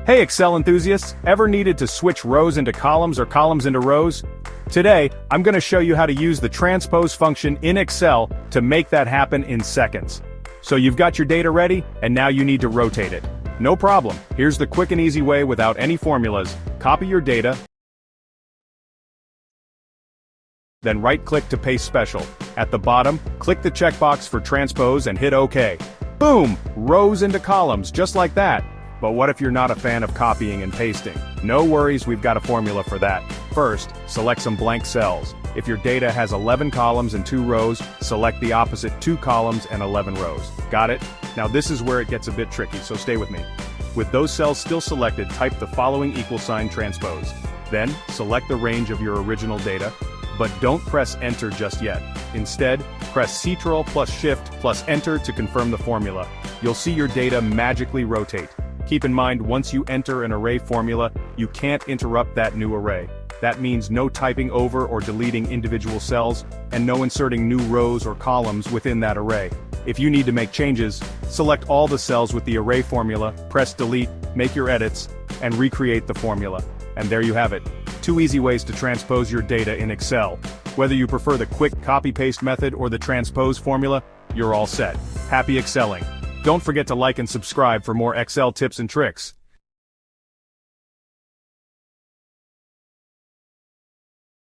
Hey Excel enthusiasts, ever needed to switch rows into columns or columns into rows? Today, I'm going to show you how to use the transpose function in Excel to make that happen in seconds. So you've got your data ready, and now you need to rotate it. No problem, here's the quick and easy way without any formulas. Copy your data, then right-click to paste special. At the bottom, click the checkbox for transpose and hit OK. Boom! Rows into columns, just like that. But what if you're not a fan of copying and pasting? No worries, we've got a formula for that. First, select some blank cells. If your data has 11 columns and 2 rows, select the opposite 2 columns and 11 rows. Got it? Now this is where it gets a bit tricky, so stay with me. With those cells still selected, type the following =, transpose. Then, select the range of your original data, but don't press Enter just yet. Instead, press Ctrl plus Shift plus Enter to confirm the formula. You'll see your data magically rotate. Keep in mind, once you enter an array formula, you can't interrupt that new array. That means no typing over or deleting individual cells, and no inserting new rows or columns within that array. If you need to make changes, select all the cells with the array formula, press Delete, make your edits, and recreate the formula. And there you have it. 2 easy ways to transpose your data in Excel. Whether you prefer the quick copy-paste method or the transpose formula, you're all set. Happy Excelling! Don't forget to like and subscribe for more Excel tips and tricks.